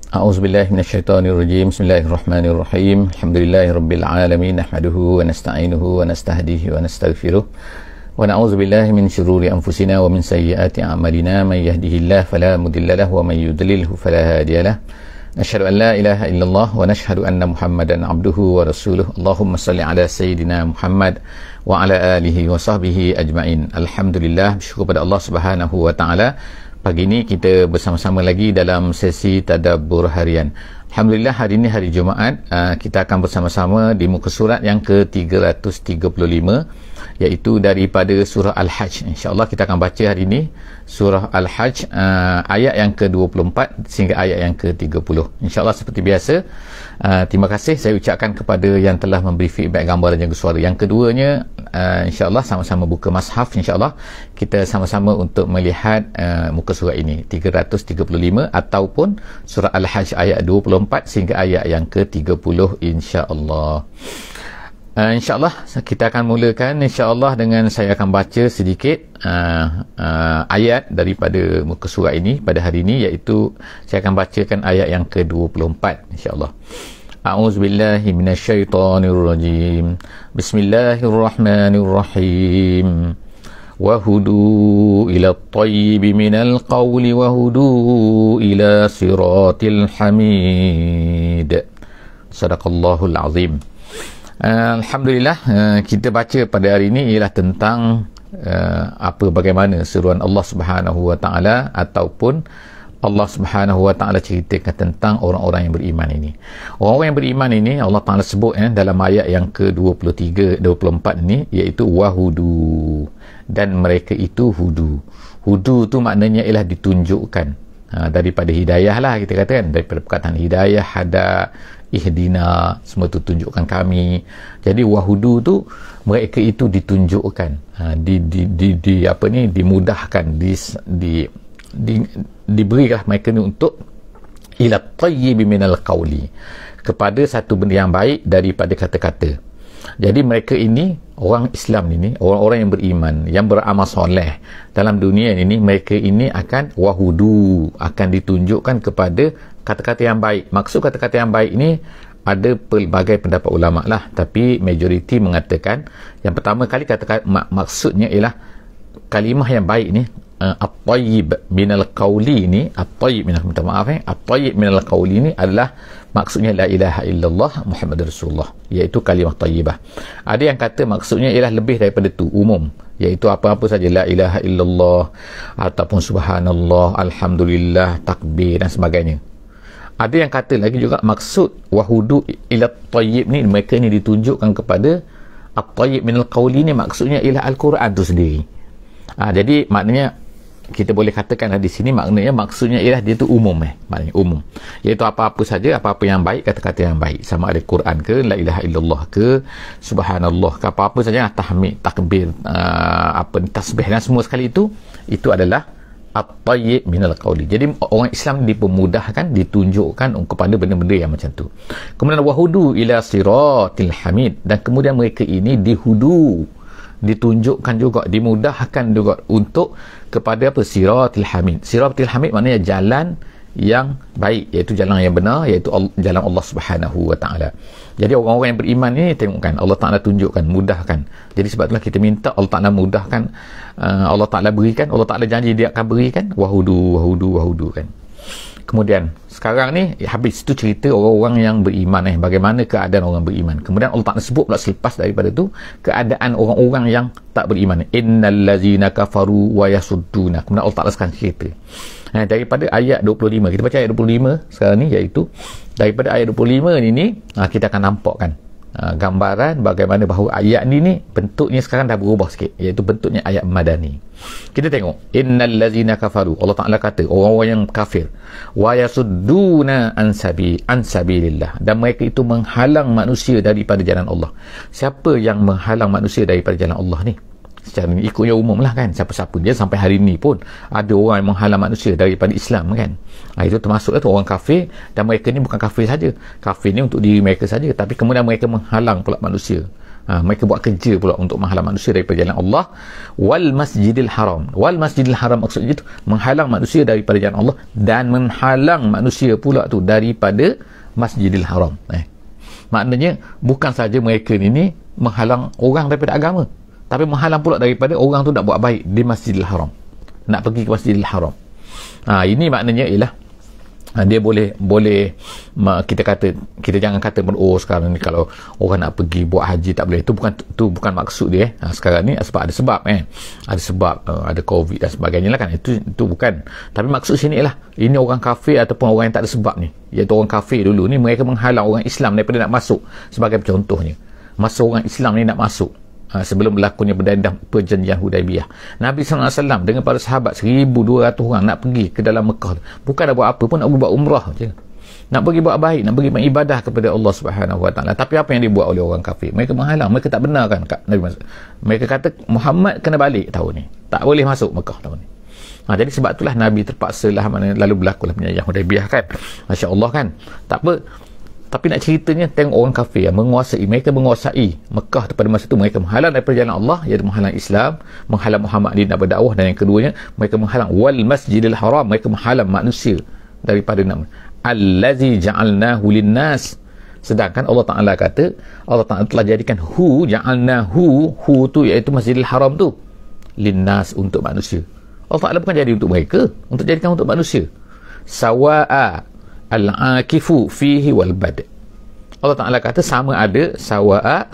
A'udzubillahi minasyaitonirrajim. Bismillahirrahmanirrahim. Alhamdulillahirabbil alamin. Nahmaduhu wa nasta'inuhu wa nastahdihi wa nastaghfiruh. Wa na'udzubillahi min syururi anfusina wa min sayyiati a'malina. Man yahdihillahu fala mudilla lahu wa man yudlilhu fala hadiyalah. Nashhadu an la ilaha illallah wa nashhadu anna Muhammadan abduhu wa rasuluh. Allahumma salli ala sayyidina Muhammad wa ala alihi wa sahbihi ajma'in. Alhamdulillah, bersyukur pada Allah Subhanahu wa taala. Pagi ini kita bersama-sama lagi dalam sesi tadabbur harian. Alhamdulillah, hari ini hari Jumaat, kita akan bersama-sama di muka surat yang ke-335, iaitu daripada surah Al-Hajj. InsyaAllah kita akan baca hari ini surah Al-Hajj, ayat yang ke-24 sehingga ayat yang ke-30. InsyaAllah seperti biasa, terima kasih saya ucapkan kepada yang telah memberi feedback gambar dan juga suara. Yang keduanya, InsyaAllah sama-sama buka mushaf. InsyaAllah kita sama-sama untuk melihat muka surat ini 335 ataupun surah Al-Hajj ayat 24 sehingga ayat yang ke-30 insya-Allah. InsyaAllah kita akan mulakan insya-Allah dengan saya akan baca sedikit ayat daripada muka surat ini pada hari ini, iaitu saya akan bacakan ayat yang ke-24 insya-Allah. A'udzubillahi minasyaitonirrajim. Bismillahirrahmanirrahim. وهدوا إلى الطيب من القول وهدوا إلى صراط الحميد. صدق الله العظيم. Alhamdulillah, kita baca pada hari ini ialah tentang bagaimana seruan Allah Subhanahu wa taala, ataupun Allah Subhanahu wa taala ceritakan tentang orang-orang yang beriman ini. Orang-orang yang beriman ini Allah Taala sebut dalam ayat yang ke-23 24 ini, iaitu wahudu, dan mereka itu hudu. Hudu tu maknanya ialah ditunjukkan, daripada hidayah lah kita kata kan, daripada perkataan hidayah, hada, ihdina, semua tu tunjukkan kami. Jadi wahudu tu mereka itu ditunjukkan, dimudahkan, diberilah mereka ni untuk ila tayyib minal qawli, kepada satu benda yang baik daripada kata-kata. Jadi mereka ini, orang Islam ini, orang-orang yang beriman, yang beramal soleh dalam dunia ini, mereka ini akan wahudu, akan ditunjukkan kepada kata-kata yang baik. Maksud kata-kata yang baik ini ada pelbagai pendapat ulama lah, tapi majoriti mengatakan yang pertama kali kata-kata maksudnya ialah kalimah yang baik ni, at-tayyib minal qawli ni, at-tayyib minal, minta maaf at-tayyib minal qawli ni adalah maksudnya la ilaha illallah Muhammadur Rasulullah, iaitu kalimah tayyibah. Ada yang kata maksudnya ialah lebih daripada tu, umum, iaitu apa-apa saja, la ilaha illallah ataupun subhanallah, alhamdulillah, takbir dan sebagainya. Ada yang kata lagi juga maksud wahudu ila tayyib ni, mereka ni ditunjukkan kepada at-tayyib minal qawli ni, maksudnya ialah Al-Quran tu sendiri. Jadi maknanya kita boleh katakan di sini maknanya maksudnya ialah dia tu umum, maknanya umum, iaitu apa-apa saja, apa-apa yang baik, kata-kata yang baik, sama ada Quran ke, la ilaha illallah ke, subhanallah ke, apa-apa saja, tahmid, takbir, tasbih dan semua sekali itu adalah at-tayyib minal qawli. Jadi orang Islam dipermudahkan, ditunjukkan kepada benda-benda yang macam tu. Kemudian wahudu ila siratil hamid, dan kemudian mereka ini dihudu, ditunjukkan juga, dimudahkan juga untuk kepada siratil hamid. Siratil hamid maknanya jalan yang baik, iaitu jalan yang benar, iaitu jalan Allah Subhanahu wa taala. Jadi orang-orang yang beriman ni, tengokkan Allah Taala tunjukkan, mudahkan. Jadi sebab itulah kita minta Allah Taala mudahkan, Allah Taala berikan, Allah Taala janji dia akan berikan, wahudu kan. Kemudian sekarang ni habis tu cerita orang-orang yang beriman, bagaimana keadaan orang beriman. Kemudian Allah Ta'ala sebut pula selepas daripada tu keadaan orang-orang yang tak beriman. Innal ladzina kafaru wa yasudduna. Kemudian Allah Ta'ala sekarang cerita daripada ayat 25. Kita baca ayat 25 sekarang ni, iaitu daripada ayat 25 ni kita akan nampakkan gambaran bagaimana bahawa ayat ni bentuknya sekarang dah berubah sikit, iaitu bentuknya ayat madani. Kita tengok, innal ladzina kafaru, Allah Taala kata orang-orang yang kafir, wa yasudduna an sabilillah, dan mereka itu menghalang manusia daripada jalan Allah. Siapa yang menghalang manusia daripada jalan Allah ni? Secara ni ikutnya umum lah kan, siapa-siapa dia. Sampai hari ni pun ada orang yang menghalang manusia daripada Islam kan. Itu termasuklah tu orang kafir, dan mereka ni bukan kafir saja, kafir ni untuk diri mereka saja, tapi kemudian mereka menghalang pula manusia Mereka buat kerja pula untuk menghalang manusia daripada jalan Allah. Wal masjidil haram. Wal masjidil haram maksudnya itu menghalang manusia daripada jalan Allah dan menghalang manusia pula tu daripada masjidil haram. Maknanya bukan saja mereka ini menghalang orang daripada agama, tapi menghalang pula daripada orang tu nak buat baik di masjidil haram, nak pergi ke masjidil haram. Ini maknanya ialah dia boleh kita jangan kata sekarang ni kalau orang nak pergi buat haji tak boleh. Itu bukan maksud dia. Sekarang ni sebab ada sebab ada sebab ada covid dan sebagainya lah kan, itu bukan. Tapi maksud sini ialah ini orang kafir ataupun orang yang tak ada sebab ni, iaitu orang kafir dulu ni, mereka menghalang orang Islam daripada nak masuk. Sebagai contohnya, masa orang Islam ni nak masuk, sebelum berlakunya perjanjian Hudaibiyah, Nabi SAW dengan para sahabat 1,200 orang nak pergi ke dalam Mekah. Bukan nak buat apa pun, nak buat umrah je, nak pergi buat baik, nak pergi beribadah kepada Allah Subhanahu Wa Taala. Tapi apa yang dibuat oleh orang kafir? Mereka menghalang, mereka tak benarkan Nabi. Mereka kata Muhammad kena balik tahun ni, tak boleh masuk Mekah tahun ni. Jadi sebab itulah Nabi terpaksa lah, lalu berlakulah perjanjian Hudaibiyah kan. Masya Allah kan, tak apa. Tapi nak ceritanya, tengok orang kafir yang mereka menguasai Mekah pada masa itu. Mereka menghalang daripada jalan Allah, iaitu menghalang Islam, menghalang Muhammad nak berdakwah, dan yang keduanya mereka menghalang wal masjidil haram, mereka menghalang manusia daripada nama allazi ja'alnahu linnas. Sedangkan Allah Ta'ala kata, Allah Ta'ala telah jadikan ja'alnahu tu iaitu masjidil haram tu linnas, untuk manusia. Allah Ta'ala bukan jadi untuk mereka, untuk jadikan untuk manusia. Sawa'a al-akifu fihi wal bad. Allah Ta'ala kata sama ada sawa'a,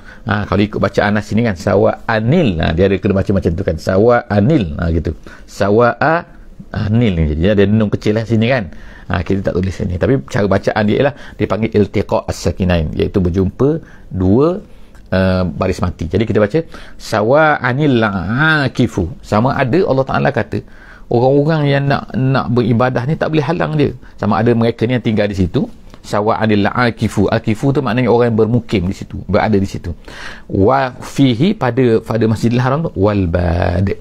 kalau ikut bacaan Anas sini kan, sawa'anil, dia ada kena baca macam tu kan, sawa'anil, gitu, sawa'anil ni, jadi ada nun kecil lah sini kan, kita tak tulis sini, tapi cara bacaan dia ialah dipanggil iltiqa' as-sakinain, iaitu berjumpa dua baris mati. Jadi kita baca sawa'anil akifu, sama ada Allah Ta'ala kata orang-orang yang nak beribadah ni tak boleh halang dia, sama ada mereka ni yang tinggal di situ. Sawa'anil akifu, akifu tu maknanya orang yang bermukim di situ, berada di situ. Wa fihi, pada Masjidil Haram tu, wal bad.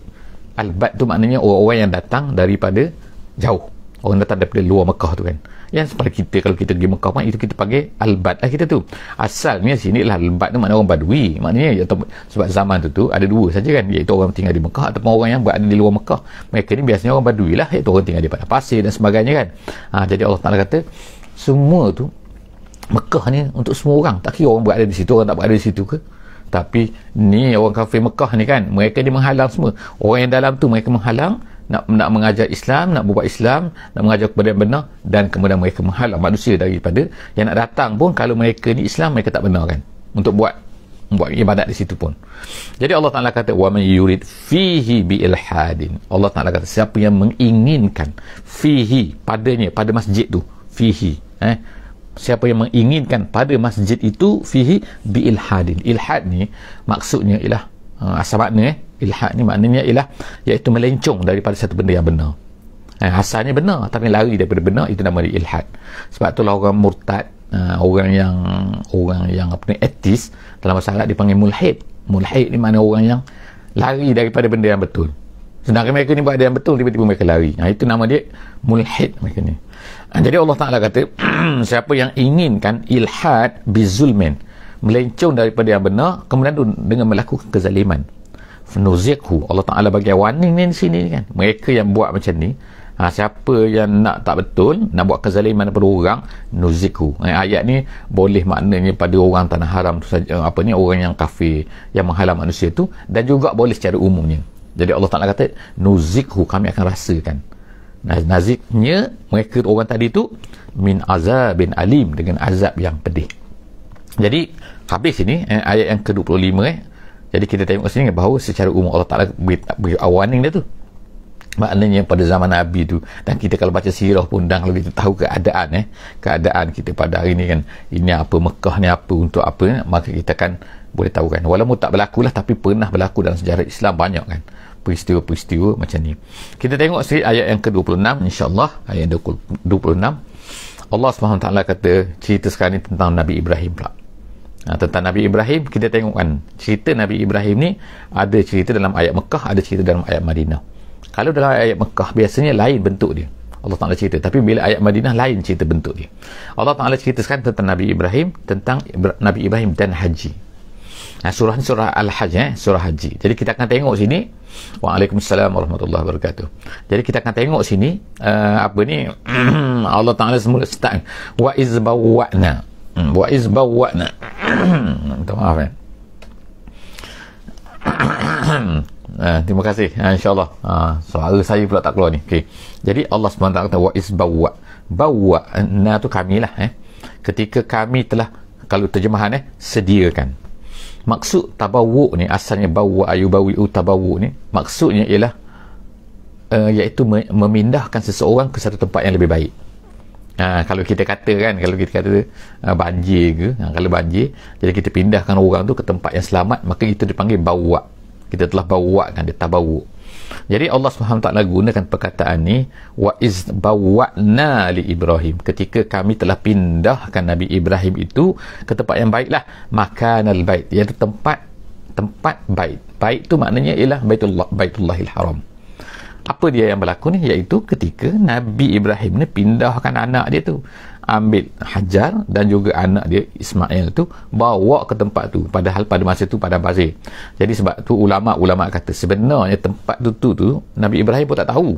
Al bad tu maknanya orang-orang yang datang daripada jauh, orang datang daripada luar Mekah tu kan. Yang seperti kita, kalau kita pergi Mekah kan, itu kita panggil al-bad lah kita tu. Asalnya sini lah al-bad tu makna orang badui, maknanya sebab zaman tu ada dua saja kan, iaitu orang tinggal di Mekah ataupun orang yang berada di luar Mekah. Mereka ni biasanya orang badui lah, iaitu orang tinggal di padang pasir dan sebagainya kan. Jadi Allah Ta'ala kata semua tu Mekah ni untuk semua orang, tak kira orang berada di situ, orang tak berada di situ ke. Tapi ni orang kafir Mekah ni kan, mereka ni menghalang semua. Orang yang dalam tu mereka menghalang nak mengajar Islam, nak berbuat Islam, nak mengajar kepada yang benar, dan kemudian mereka menghalang manusia daripada yang nak datang pun. Kalau mereka ni Islam, mereka tak benar kan untuk buat ibadat di situ pun. Jadi Allah Ta'ala kata wa man yurid fihi bi ilhadin. Allah Ta'ala kata siapa yang menginginkan fihi, padanya, pada masjid tu, fihi, siapa yang menginginkan pada masjid itu, fihi bi ilhadin. Ilhad ni maksudnya ialah asal makna ilhad ni maknanya ialah iaitu melencong daripada satu benda yang benar. Asalnya benar tapi lari daripada benar, itu nama dia ilhad. Sebab itulah orang murtad, orang yang apa ni, ateis, dalam bahasa Arab dipanggil mulhid. Mulhid ni makna orang yang lari daripada benda yang betul. Sedangkan mereka ni buat ada yang betul, tiba-tiba mereka lari. Itu nama dia mulhid mereka ni. Jadi Allah Ta'ala kata siapa yang inginkan ilhad bizulmin, melencong daripada yang benar, kemudian dengan melakukan kezaliman, nuzikhu. Allah Ta'ala bagi warning ni di sini kan, mereka yang buat macam ni, siapa yang nak tak betul, nak buat kezaliman kepada orang, nuzikhu. Ayat ni boleh maknanya pada orang tanah haram tu saja, orang yang kafir yang menghalang manusia tu, dan juga boleh secara umumnya. Jadi Allah Ta'ala kata nuzikhu, kami akan rasakan. Naziknya mereka orang tadi tu min azabin alim, dengan azab yang pedih. Jadi habis ini ayat yang ke-25. Jadi kita tengok sini bahawa secara umum Allah Ta'ala beri warning dia tu. Maknanya pada zaman Nabi tu, dan kita kalau baca sirah pun, dan kalau kita tahu keadaan kita pada hari ni kan, ini apa, Mekah ni apa, untuk apa, maka kita kan boleh tahu kan, walaupun tak berlaku lah, tapi pernah berlaku dalam sejarah Islam banyak kan peristiwa-peristiwa macam ni. Kita tengok sikit ayat yang ke-26 insyaAllah, ayat 26. Allah SWT kata, cerita sekarang ni tentang Nabi Ibrahim pula. Tentang Nabi Ibrahim, kita tengok kan, cerita Nabi Ibrahim ni ada cerita dalam ayat Mekah, ada cerita dalam ayat Madinah. Kalau dalam ayat Mekah biasanya lain bentuk dia, Allah Ta'ala cerita, tapi bila ayat Madinah lain cerita bentuk dia. Allah Ta'ala cerita sekarang tentang Nabi Ibrahim, tentang Nabi Ibrahim dan haji. Surah ni surah Al-Hajj, surah haji. Jadi kita akan tengok sini. Waalaikumsalam warahmatullahi wabarakatuh. Jadi kita akan tengok sini apa ni Allah Taala semula start wa iz bawwa'na. Wa iz bawwa'na. Minta maaf terima kasih insya-Allah. Suara saya pula tak keluar ni. Okey. Jadi Allah SWT kata wa iz bawwa'na tu kamilah ketika kami telah, kalau terjemahan sediakan. Maksud tabawuk ni, asalnya bawa ayubawi'u tabawuk ni, maksudnya ialah iaitu memindahkan seseorang ke satu tempat yang lebih baik. Kalau kita kata banjir ke, kalau banjir, jadi kita pindahkan orang tu ke tempat yang selamat, maka itu dipanggil bawa. Kita telah bawakan dia, tabawuk. Jadi Allah SWT gunakan perkataan ni wa iz bawwa'na li Ibrahim, ketika kami telah pindahkan Nabi Ibrahim itu ke tempat yang baiklah, makanal bait, iaitu tempat bait. Bait tu maknanya ialah Baitullahil Haram. Apa dia yang berlaku ni? Iaitu ketika Nabi Ibrahim ni pindahkan anak dia tu, ambil Hajar dan juga anak dia Ismail tu, bawa ke tempat tu, padahal pada masa tu padang pasir. Jadi sebab tu ulama kata sebenarnya tempat tu Nabi Ibrahim pun tak tahu.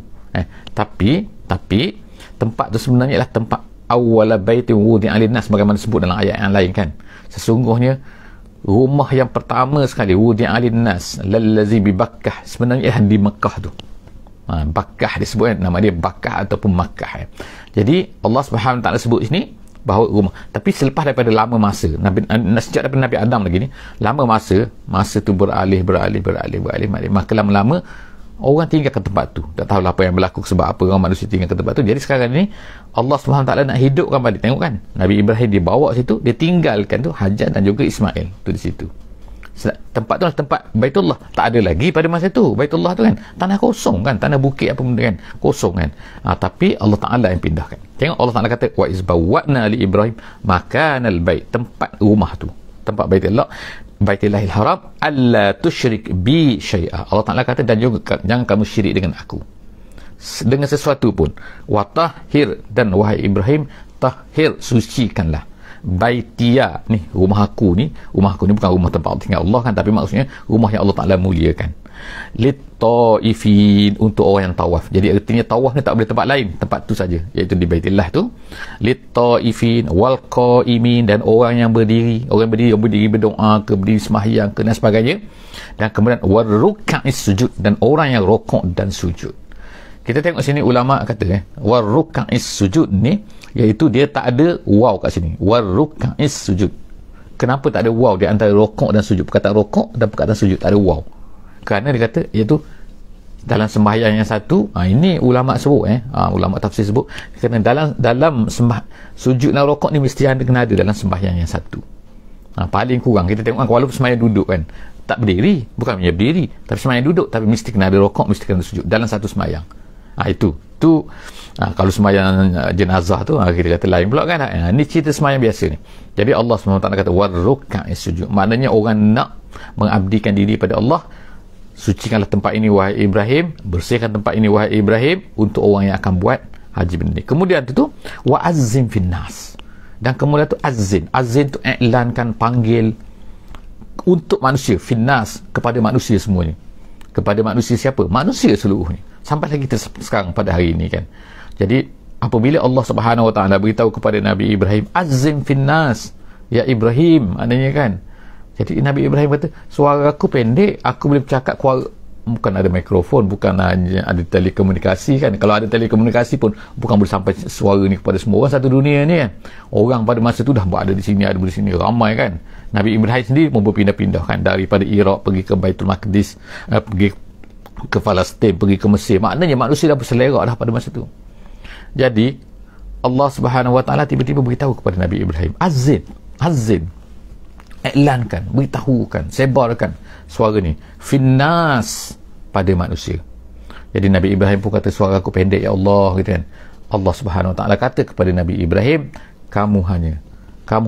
Tapi tempat tu sebenarnya ialah tempat awwala baitin wudi'a lin-nas, bagaimana disebut dalam ayat yang lain kan. Sesungguhnya rumah yang pertama sekali wudi'a lin-nas lallazi bi Bakkah, sebenarnya ialah di Mekah tu. Bakkah disebut nama dia Bakkah ataupun Makkah. Jadi Allah SWT sebut sini bahawa rumah, tapi selepas daripada lama masa sejak daripada Nabi Adam lagi ni, lama masa tu beralih, maka lama-lama orang tinggalkan tempat tu. Tak tahu apa yang berlaku, sebab apa orang manusia tinggalkan tempat tu. Jadi sekarang ni Allah SWT nak hidupkan balik. Tengok kan, Nabi Ibrahim dibawa situ, dia tinggalkan tu Hajar dan juga Ismail tu di situ. Tempat tu adalah tempat Baitullah. Tak ada lagi pada masa tu Baitullah tu kan, tanah kosong kan, tanah bukit apa benda kan, kosong kan. Tapi Allah Ta'ala yang pindahkan. Tengok Allah Ta'ala kata wa iz bawwa'na li Ibrahim makanal bait, tempat rumah tu, tempat Baitullahil Haram, alla tusyrik bi syai'a. Allah Ta'ala kata dan juga jangan kamu syirik dengan aku dengan sesuatu pun. Wa tahhir, dan wahai Ibrahim, tahhir, sucikanlah Baitia ni, rumah aku ni bukan rumah tempat tinggal Allah kan, tapi maksudnya rumah yang Allah Ta'ala muliakan. Lit-ta'ifin, untuk orang yang tawaf. Jadi artinya tawaf ni tak boleh tempat lain, tempat tu saja, iaitu di Baitillah tu. Lit-ta'ifin wal qa'imin, dan orang yang berdiri berdoa ke, berdiri sembahyang ke dan sebagainya. Dan kemudian warruka'is sujud, dan orang yang rokok dan sujud. Kita tengok sini ulama kata warruka'is sujud ni, iaitu dia tak ada waw kat sini, warruka'is sujud. Kenapa tak ada waw di antara rokok dan sujud? Perkataan rokok dan perkataan sujud tak ada waw, kerana dia kata iaitu dalam sembahyang yang satu. Ini ulama sebut ulama tafsir sebut, kerana dalam sujud dan rokok ni mesti kena ada dalam sembahyang yang satu. Paling kurang kita tengok walaupun sembahyang duduk kan, tak berdiri, bukan hanya berdiri, tapi sembahyang duduk, tapi mesti kena ada rokok, mesti kena ada sujud dalam satu sembahyang. Itu kalau sembahyang jenazah tu kita kata lain pula kan. Ni cerita sembahyang biasa ni. Jadi Allah SWT kata warruka'is sujud, maknanya orang nak mengabdikan diri pada Allah. Sucikanlah tempat ini wahai Ibrahim, bersihkan tempat ini wahai Ibrahim, untuk orang yang akan buat haji benda ni. Kemudian tu wa'azzim finnas, dan kemudian tu azin tu iklankan, panggil untuk manusia, finnas, kepada manusia semuanya. Kepada manusia siapa? Manusia seluruhnya, sampai lagi sekarang pada hari ini kan. Jadi apabila Allah Subhanahu Wa Taala beritahu kepada Nabi Ibrahim azim finnas ya Ibrahim, maknanya kan, jadi Nabi Ibrahim kata suara aku pendek, aku boleh bercakap bukan ada mikrofon, bukan ada telekomunikasi kan. Kalau ada telekomunikasi pun bukan boleh sampai suara ni kepada semua orang satu dunia ni kan. Orang pada masa tu dah ada di sini, ada di sini, ramai kan. Nabi Ibrahim sendiri pun berpindah-pindah kan, daripada Iraq pergi ke Baitul Maqdis, pergi ke Palestin, pergi ke Mesir. Maknanya manusia dah berselera dah pada masa tu. Jadi Allah Subhanahu Wa Taala tiba-tiba beritahu kepada Nabi Ibrahim azin, iklankan, beritahukan, sebarkan suara ni finnas, pada manusia. Jadi Nabi Ibrahim pun kata suara aku pendek ya Allah, gitu kan. Allah Subhanahu Wa Taala kata kepada Nabi Ibrahim, kamu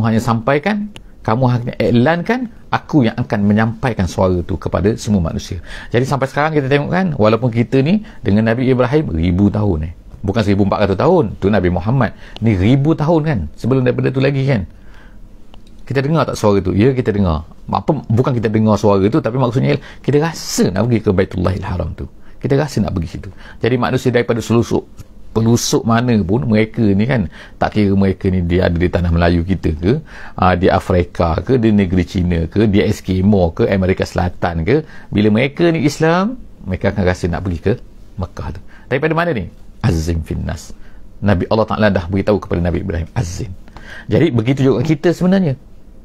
hanya sampaikan, kamu hanya iklankan, aku yang akan menyampaikan suara tu kepada semua manusia. Jadi sampai sekarang kita tengok kan, walaupun kita ni dengan Nabi Ibrahim 1000 tahun bukan 1400 tahun tu Nabi Muhammad ni 1000 tahun kan, sebelum daripada tu lagi kan. kita dengar tak suara tu? Ya, kita dengar. Apa, bukan kita dengar suara tu, tapi maksudnya kita rasa nak pergi ke Baitullahil Haram tu, kita rasa nak pergi situ. Jadi manusia daripada pelusuk mana pun, mereka ni kan, tak kira mereka ni dia ada di tanah Melayu kita ke, di Afrika ke, di negeri China ke, di Eskimo ke, Amerika Selatan ke, bila mereka ni Islam, mereka akan rasa nak pergi ke Mekah tu. Daripada mana ni? Azim finnas. Nabi Allah Ta'ala dah beritahu kepada Nabi Ibrahim, azim. Jadi begitu juga kita sebenarnya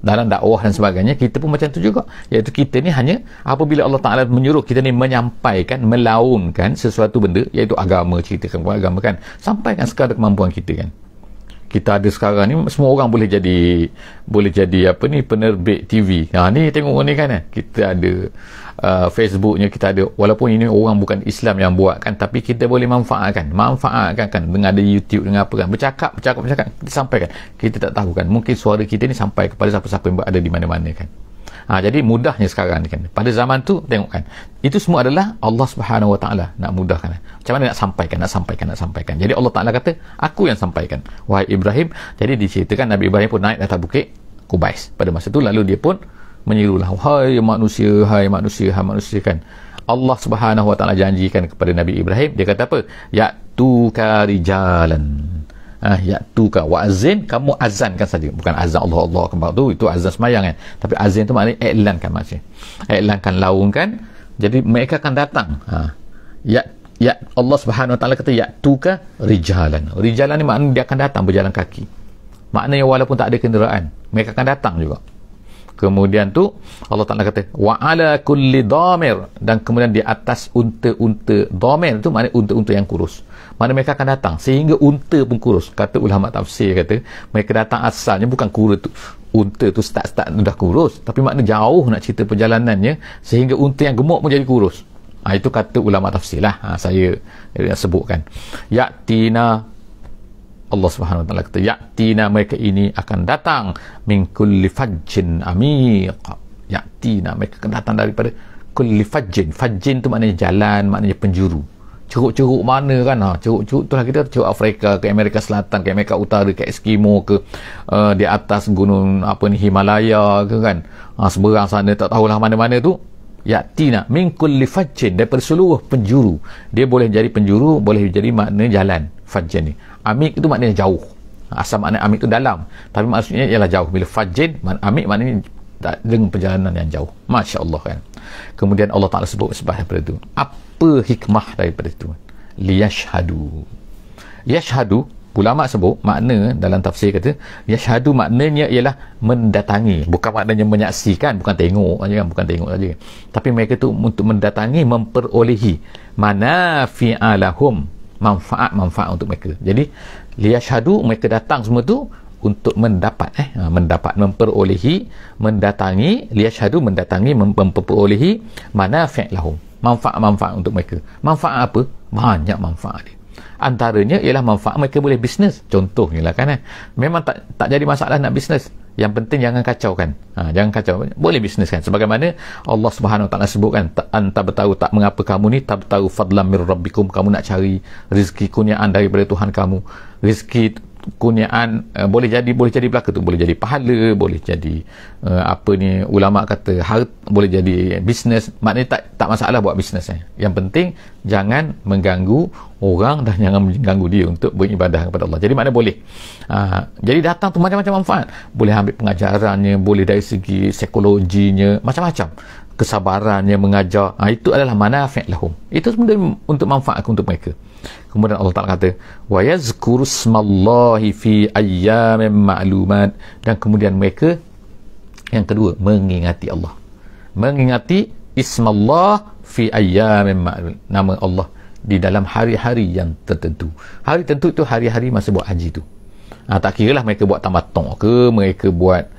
dalam dakwah dan sebagainya, kita pun macam tu juga, iaitu kita ni hanya apabila Allah Ta'ala menyuruh kita ni menyampaikan, melaunkan sesuatu benda, iaitu agama, ceritakan agama kan, sampaikan sekadar kemampuan kita kan. Kita ada sekarang ni, semua orang boleh jadi apa ni, penerbit TV. Ni tengok ni kan, kita ada Facebooknya, kita ada, walaupun ini orang bukan Islam yang buat kan, tapi kita boleh manfaatkan kan, dengan ada YouTube, dengan apa kan, bercakap, kita sampaikan. Kita tak tahu kan, mungkin suara kita ni sampai kepada siapa-siapa yang berada di mana-mana kan. Jadi mudahnya sekarang ni kan. Pada zaman tu tengok kan, itu semua adalah Allah Subhanahu Wa Taala nak mudahkan. Macam mana nak sampaikan. Jadi Allah Taala kata, aku yang sampaikan, wahai Ibrahim. Jadi diceritakan Nabi Ibrahim pun naik atas bukit Qubais pada masa tu, lalu dia pun menyerulah, hai manusia kan. Allah Subhanahu Wa Taala janjikan kepada Nabi Ibrahim, dia kata apa? Ya'tuka rijalan. Ya'tuka wa azin, kamu azankan saja, bukan azan Allah Akbar tu, itu azan semayang kan, tapi azin tu maknanya iklankan, maksudnya iklankan, laungkan. Jadi mereka akan datang. Allah Subhanahu Wa Taala kata ya'tuka rijalan ni maknanya dia akan datang berjalan kaki, maknanya walaupun tak ada kenderaan, mereka akan datang juga. Kemudian tu Allah Ta'ala kata wa ala kulli dhamir, dan kemudian di atas unta-unta. Dhamir tu maknanya unta-unta yang kurus, mana mereka akan datang sehingga unta pun kurus. Kata ulama tafsir, kata mereka datang asalnya bukan kurus tu, unta tu start dah kurus, tapi makna jauh nak cerita perjalanannya sehingga unta yang gemuk pun jadi kurus. Itu kata ulama tafsir lah, saya sebutkan. Ya'tina, Allah Subhanahu Wa Taala kata ya'tina, mereka ini akan datang min kulli fajjin amiq. Ya'tina, mereka akan datang daripada kulli fajjin. Fajjin tu maknanya jalan, maknanya penjuru. Ceruk-ceruk mana kan, ceruk-ceruk tu lah, kita ceruk Afrika ke, Amerika Selatan ke, Amerika Utara ke, Eskimo ke, di atas gunung apa ni, Himalaya ke kan, seberang sana tak tahulah mana-mana tu. Ya'tina min kulli fajjin, daripada seluruh penjuru. Dia boleh jadi penjuru, boleh jadi makna jalan. Fajjin ni, amik itu maknanya jauh. Asal makna amik itu dalam, tapi maksudnya ialah jauh. Bila fajjin, amik maknanya dengan perjalanan yang jauh. Masya Allah kan. Kemudian Allah Ta'ala sebut sebab daripada itu, apa hikmah daripada itu? Liyashhadu. Yashhadu, ulama sebut makna dalam tafsir, kata yashhadu maknanya ialah mendatangi, bukan maknanya menyaksikan, bukan tengok saja kan, bukan tengok saja, tapi mereka tu untuk mendatangi, memperolehi manafi'alahum, manfaat untuk mereka. Jadi liyashhadu, mereka datang semua tu untuk mendapat memperolehi, mendatangi, liyashhadu mendatangi, memperolehi manafi'alahum, manfaat untuk mereka. Manfaat apa? Banyak manfaat dia. Antaranya ialah manfaat mereka boleh bisnes. Contohnya lah kan, memang tak jadi masalah nak bisnes, yang penting jangan kacau kan. Jangan kacau, boleh bisnes kan. Sebagaimana Allah Subhanahu Wa Taala sebutkan, anta bertahu tak mengapa kamu ni tabtahu fadlam mir rabbikum, kamu nak cari rezeki kurniaan daripada Tuhan kamu. Rezeki kurniaan boleh jadi belaka tu, boleh jadi pahala, boleh jadi ulama kata boleh jadi bisnes. Maknanya tak masalah buat bisnes. Yang penting jangan mengganggu orang dan jangan mengganggu dia untuk beribadah kepada Allah. Jadi maknanya boleh. Jadi datang tu macam-macam manfaat. Boleh ambil pengajarannya, boleh dari segi psikologinya, macam-macam. Kesabarannya mengajar. Itu adalah manafi' lahum. Itu sebenarnya untuk manfaat untuk mereka. Kemudian Allah Ta'ala kata wa yazkuru smallahi fi ayyamin ma'lumat, dan kemudian mereka yang kedua mengingati Allah, mengingati ismallah fi ayyamin ma'lumat, nama Allah di dalam hari-hari yang tertentu. Hari tentu itu hari-hari masa buat haji tu. Tak kira lah mereka buat tamattu' ke, mereka buat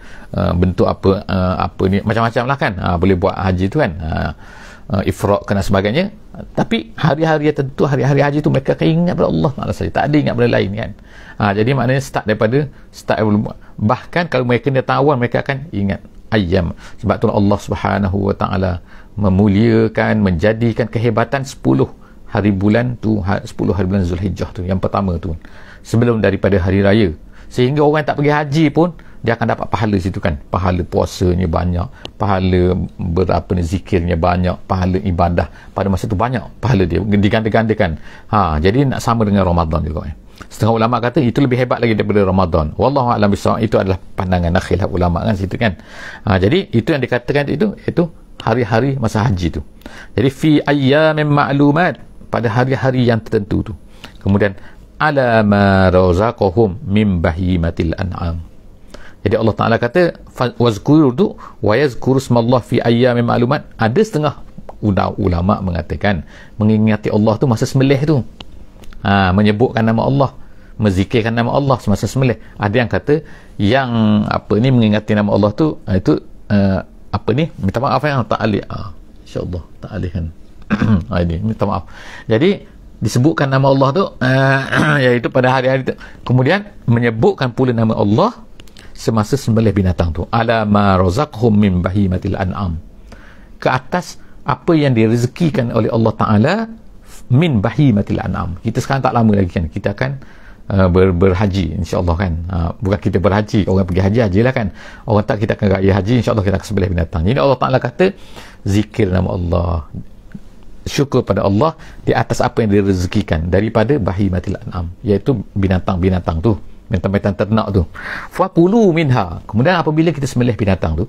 bentuk apa ni, macam-macam lah kan. Boleh buat haji tu kan, ifraq dan sebagainya. Tapi hari-hari tertentu, hari-hari haji tu mereka akan ingat pada Allah Ta'ala saja, tak ada ingat benda lain kan. Jadi maknanya start bahkan kalau mereka datang awal, mereka akan ingat ayyam. Sebab tu Allah Subhanahu Wa Ta'ala memuliakan, menjadikan kehebatan 10 hari bulan tu, 10 hari bulan Zulhijjah tu, yang pertama tu, sebelum daripada hari raya, sehingga orang tak pergi haji pun dia akan dapat pahala situ kan, pahala puasanya banyak, pahala zikirnya banyak, pahala ibadah pada masa tu banyak, pahala dia diganda-gandakan. Jadi nak sama dengan Ramadan juga. Setengah ulama kata itu lebih hebat lagi daripada Ramadan. Wallahu a'lam bissawab. Itu adalah pandangan khilaf ulama kan situ kan. Jadi itu yang dikatakan itu hari-hari masa haji tu. Jadi fi ayyamin ma'lumat, pada hari-hari yang tertentu tu. Kemudian ala ma razaqahum min bahimatil an'am. Jadi Allah Ta'ala kata wazkuru tu wa yazkuru smallah fi ayyamin ma'lumat. Ada setengah ulama mengatakan mengingati Allah tu masa sembelih tu, menyebutkan nama Allah, menzikirkan nama Allah semasa sembelih. Ada yang kata yang mengingati nama Allah tu itu minta maaf yang ta'alih, insyaAllah ta'alih kan. Ini minta maaf. Jadi disebutkan nama Allah tu iaitu pada hari-hari tu, kemudian menyebutkan pula nama Allah semasa sembelih binatang tu, ala ma razaqhum min bahimatil an'am, ke atas apa yang direzekikan oleh Allah Ta'ala min bahimatil an'am. Kita sekarang tak lama lagi kan kita akan berhaji insyaAllah kan. Bukan kita berhaji, orang pergi haji lah kan, orang tak, kita akan raya haji insyaAllah, kita akan sembelih binatang. Jadi Allah Ta'ala kata zikir nama Allah, syukur pada Allah di atas apa yang direzekikan daripada bahimatil an'am, iaitu binatang-binatang tu, binatang-binatang ternak tu. Fakulu minha, kemudian apabila kita sembelih binatang tu,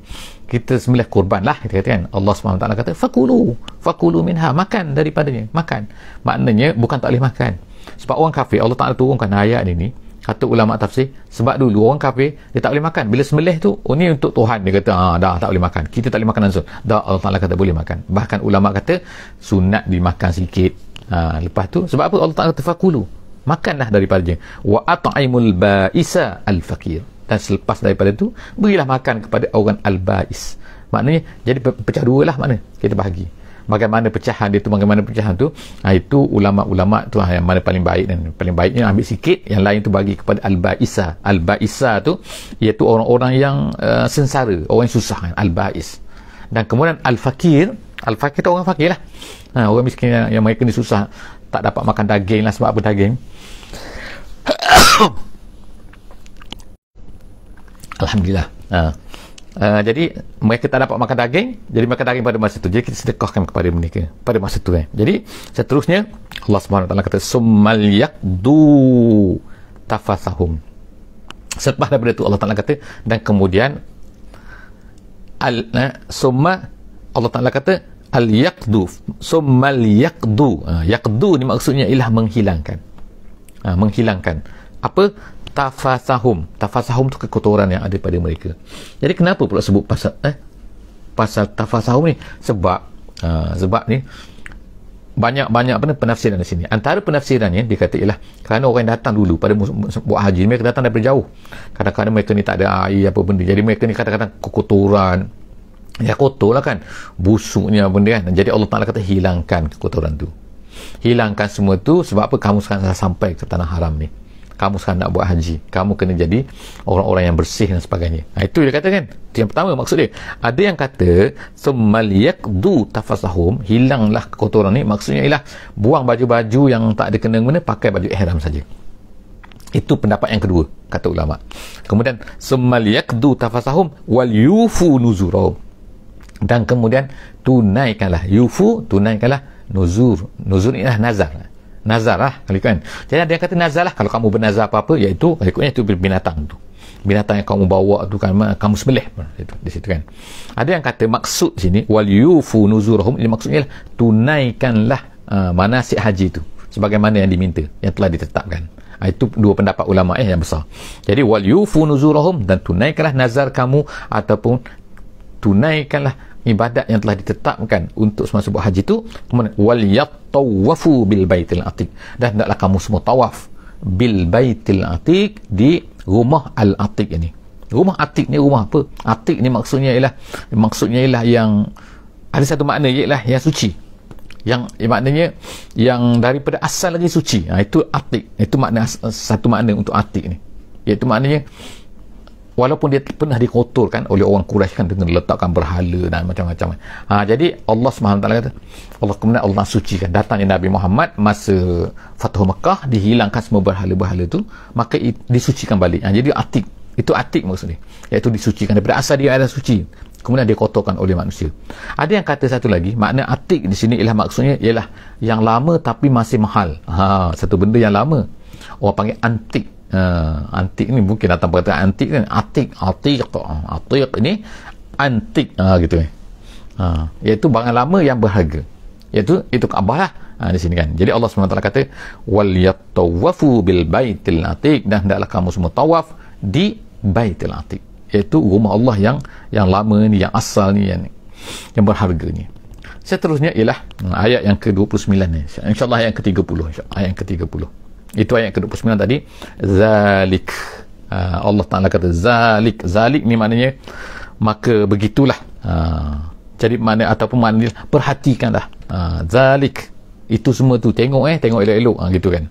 kita sembelih kurban lah, kita katakan Allah SWT kata fakulu minha, makan daripadanya. Makan maknanya bukan tak boleh makan. Sebab orang kafir Allah Ta'ala turunkan ayat ini, kata ulama tafsir, sebab dulu orang kafir dia tak boleh makan. Bila sembelih tu, ni untuk Tuhan, dia kata dah tak boleh makan, kita tak boleh makan langsung. Dah, Allah Ta'ala kata boleh makan. Bahkan ulama kata sunat dimakan sikit. Lepas tu sebab apa Allah Ta'ala kata fakulu, makanlah daripadanya. Wa at'imul ba'isa al-fakir, dan selepas daripada tu berilah makan kepada orang al-ba'is. Maknanya jadi pecah dua lah, makna kita bahagi. Bagaimana pecahan dia tu, itu ulama-ulama tu yang mana paling baik, dan paling baiknya ambil sikit, yang lain tu bagi kepada al-ba'isa. Al-ba'isa tu iaitu orang-orang yang sengsara, orang yang susah kan, al-ba'is. Dan kemudian al-fakir tu orang fakir lah, orang miskin yang mereka ni susah, tak dapat makan daging lah. Sebab apa daging? Alhamdulillah. Jadi mereka tak dapat makan daging, jadi makan daging pada masa tu, jadi kita sedekahkan kepada mereka pada masa tu kan. Jadi seterusnya Allah SWT kata summal yaqdu tafasahum. Selepas daripada tu Allah Ta'ala kata, dan kemudian summa Allah Ta'ala kata al yaqdu, summal yaqdu. Yaqdu ni maksudnya ialah menghilangkan. Menghilangkan apa? Tafasahum tu kekotoran yang ada pada mereka. Jadi kenapa pula sebut pasal tafasahum ni? Sebab ni banyak penafsiran di sini. Antara penafsirannya dia kata ialah kerana orang yang datang dulu pada buat haji, mereka datang daripada jauh. Kadang-kadang mereka ni tak ada air apa benda, jadi mereka ni kadang-kadang kekotoran, ya kotor lah kan, busuknya benda kan. Jadi Allah Ta'ala kata hilangkan kekotoran tu, hilangkan semua tu. Sebab apa? Kamu sekarang dah sampai ke tanah haram ni, kamu sekarang nak buat haji, kamu kena jadi orang-orang yang bersih dan sebagainya. Itu dia kata kan, itu yang pertama maksud dia. Ada yang kata summal yaqdu tafasahum, hilanglah kekotoran ni, maksudnya ialah buang baju-baju yang tak ada kena-mengena, pakai baju ihram saja. Itu pendapat yang kedua kata ulama. Kemudian summal yaqdu tafasahum wal yufu nuzurahum, dan kemudian tunaikanlah nuzur ni lah nazar lah kali kan. Jadi ada yang kata nazar lah, kalau kamu bernazar apa-apa, iaitu ikutnya itu binatang tu, binatang yang kamu bawa tu kan, kamu sembelih di situ kan. Ada yang kata maksud sini wal yufu nuzurahum, ini maksudnya tunaikanlah manasik haji tu sebagaimana yang diminta, yang telah ditetapkan. Itu dua pendapat ulama yang besar. Jadi wal yufu nuzurahum, dan tunaikanlah nazar kamu ataupun tunaikanlah ibadat yang telah ditetapkan untuk semasa buat haji tu. Kemudian wal yatawafu bil baitil atiq, dan hendaklah kamu semua tawaf bil baitil atiq, di rumah al atiq ini. Rumah atiq ni rumah apa? Atiq ni maksudnya ialah yang ada satu makna, ialah yang suci, yang maknanya yang daripada asal lagi suci. Itu atiq, itu makna satu makna untuk atiq ni, iaitu maknanya walaupun dia pernah dikotorkan oleh orang Quraisy kan, dengan letakkan berhala dan macam-macam. Jadi Allah SWT kata, kemudian Allah sucikan. Datangnya Nabi Muhammad masa Fathu Mekah, dihilangkan semua berhala-berhala tu, maka disucikan balik. Jadi atik Itu atik maksudnya, iaitu disucikan daripada asal dia ada suci, kemudian dia kotorkan oleh manusia. Ada yang kata satu lagi, makna atik di sini ialah maksudnya ialah yang lama tapi masih mahal. Satu benda yang lama, orang panggil antik. Antik ni mungkin datang perkataan antik kan, atik ini antik gitu iaitu barang lama yang berharga, iaitu itu Kaabah lah di sini kan. Jadi Allah SWT kata wal yatawafu bil baitil atiq, dan hendaklah kamu semua tawaf di baitil atiq, iaitu rumah Allah yang lama ni, yang asal ni, yang berharga ni. Seterusnya ialah ayat yang ke-29 ni, insyaAllah ayat yang ke-30, ayat yang ke-30. Itu ayat ke-29 tadi, zalik. Allah Ta'ala kata zalik ni maknanya maka begitulah. Jadi makna ataupun makna perhatikanlah. Zalik, itu semua tu tengok elok-elok gitu kan.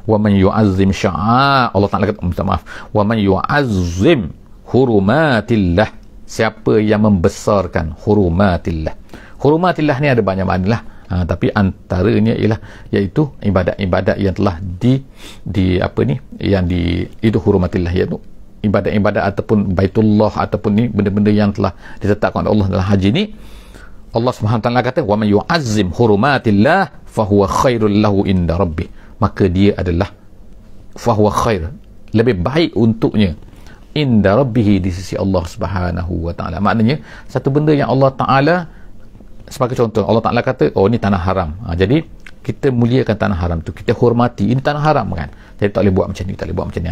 Wa man yu'azzim sya'a, Allah Ta'ala kata, minta maaf, wa man yu'azzim hurumatillah, siapa yang membesarkan hurumatillah. Hurumatillah ni ada banyak makna lah. Tapi antaranya ialah iaitu ibadat-ibadat yang telah itu hurumatillah, iaitu ibadat-ibadat ataupun baitullah ataupun ni benda-benda yang telah ditetapkan oleh Allah dalam haji ni. Allah Subhanahu taala kata wa man yu'azzim hurumatillah fahuwa khairul lahu inda rabbih, maka dia adalah fahuwa khair, lebih baik untuknya inda rabbih, di sisi Allah Subhanahu wa taala. Maknanya satu benda yang Allah Taala, sebagai contoh, Allah Ta'ala kata, oh ni tanah haram. Jadi kita muliakan tanah haram tu, kita hormati, ini tanah haram kan, jadi tak boleh buat macam ni, tak boleh buat macam ni.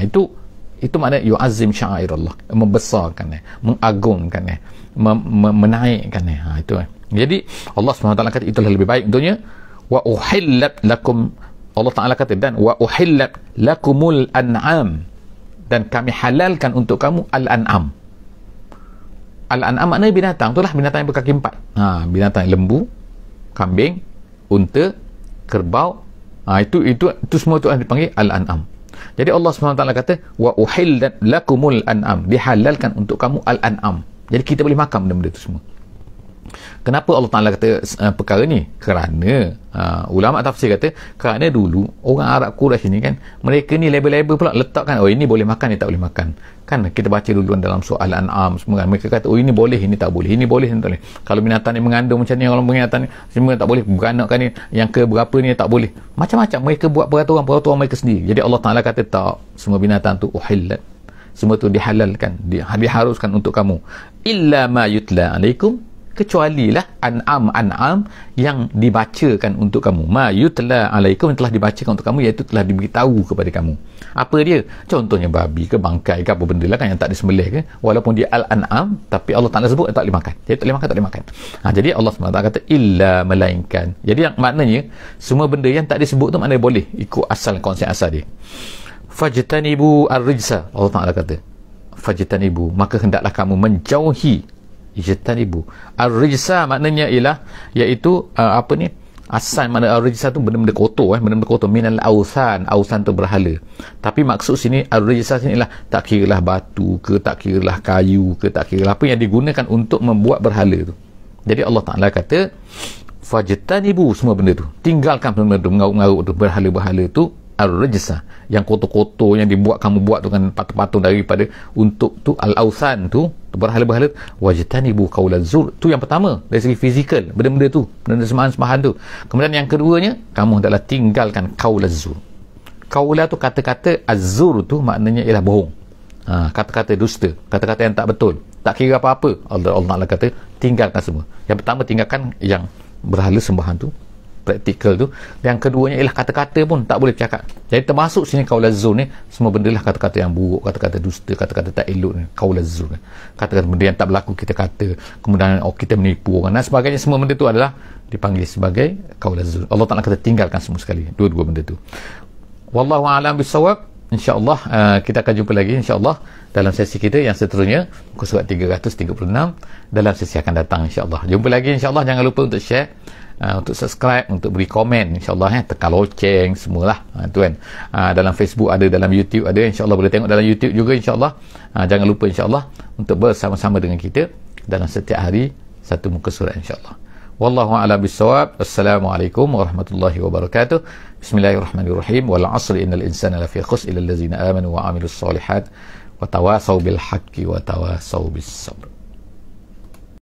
Itu makna yu'azzim sya'airallah, membesarkan, mengagungkan, menaikkan. Itu jadi Allah SWT kata itulah lebih baik untuknya. Wa uhillat lakum, Allah Ta'ala kata, dan wa uhillat lakumul an'am, dan kami halalkan untuk kamu al-an'am. Al-an'am maknanya binatang, itulah binatang yang berkaki empat. Binatang lembu, kambing, unta, kerbau, itu semua itu dipanggil al-an'am. Jadi Allah SWT kata wa uhillat lakumul an'am, dihalalkan untuk kamu al-an'am. Jadi kita boleh makan benda-benda itu semua. Kenapa Allah Ta'ala kata perkara ni? Kerana ulama tafsir kata, kerana dulu orang Arab Quraisy ni kan, mereka ni label-label pula letakkan, oh ini boleh makan, ini tak boleh makan. Kan kita baca dulu dalam surah Al-An'am semua kan, mereka kata oh ini boleh, ini tak boleh, ini boleh, ini tak boleh. Kalau binatang ni mengandung macam ni, kalau binatang ni semua tak boleh, beranak kan ni, yang ke berapa ni tak boleh. Macam-macam mereka buat peraturan mereka sendiri. Jadi Allah Ta'ala kata tak, semua binatang tu uhillat, semua tu dihalalkan, diharuskan untuk kamu. Illa ma yutla alaikum, kecuali lah an'am yang dibacakan untuk kamu. Ma yutla alaikum, yang telah dibacakan untuk kamu, iaitu telah diberitahu kepada kamu. Apa dia? Contohnya babi ke bangkai ke apa benda lah kan, yang tak disembelih ke, walaupun dia al-an'am, tapi Allah Ta'ala sebut tak boleh makan. Jadi tak boleh makan. Jadi Allah SWT kata illa, melainkan. Jadi yang maknanya semua benda yang tak disebut tu maknanya boleh, ikut asal, konsep asal dia. Fajtanibu ar-rijsa, Allah Ta'ala kata fajtanibu, maka hendaklah kamu menjauhi. Ijtanibu ar-rijsa maknanya ialah iaitu asal mana ar-rijsa tu benda-benda kotor, benda-benda kotor, minal ausan tu berhala. Tapi maksud sini ar-rijsa sini ialah tak kiralah batu ke, tak kiralah kayu ke, tak kiralah apa yang digunakan untuk membuat berhala tu. Jadi Allah Ta'ala kata fajtanibu, semua benda tu tinggalkan, benda-benda tu mengarut-ngarut tu, berhala-berhala tu, ar-rijsa yang kotor-kotor yang dibuat, kamu buat tu kan patung-patung daripada untuk tu al-ausan tu, berhala-berhala. Wajtanibu qaulaz zur, tu yang pertama dari segi fizikal, benda-benda tu, benda sembahan-sembahan tu. Kemudian yang keduanya, kamu hendaklah tinggalkan qaulaz zur. Qaula tu kata-kata, az-zur tu maknanya ialah bohong, kata-kata dusta, kata-kata yang tak betul, tak kira apa-apa. Allah kata tinggalkan semua. Yang pertama tinggalkan yang berhala sembahan tu, praktikal tu. Yang keduanya ialah kata-kata pun tak boleh bercakap. Jadi termasuk sini qaulaz zur ni, semua benda lah kata-kata yang buruk, kata-kata dusta, kata-kata tak elok ni, qaulaz zur. Kata-kata benda yang tak berlaku kita kata, kemudian kita menipu orang dan sebagainya, semua benda tu adalah dipanggil sebagai qaulaz zur. Allah Ta'ala kata tinggalkan semua sekali dua-dua benda tu. Wallahu a'lam bissawab. InsyaAllah kita akan jumpa lagi insyaAllah dalam sesi kita yang seterusnya, muka surat 336 dalam sesi akan datang insyaAllah. Jumpa lagi insyaAllah. Jangan lupa untuk share, untuk subscribe, untuk beri komen insyaAllah, tekan loceng semualah tu kan. Dalam Facebook ada, dalam YouTube ada, insyaAllah boleh tengok dalam YouTube juga insyaAllah. Jangan lupa insyaAllah untuk bersama-sama dengan kita dalam setiap hari satu muka surat insyaAllah. Wallahu a'lam bissawab. Assalamualaikum warahmatullahi wabarakatuh. Bismillahirrahmanirrahim. Wal 'asri innal insana lafi khusr illa allazina amanu wa 'amilus solihat wa tawasau bil haqqi wa tawasau bis sabr.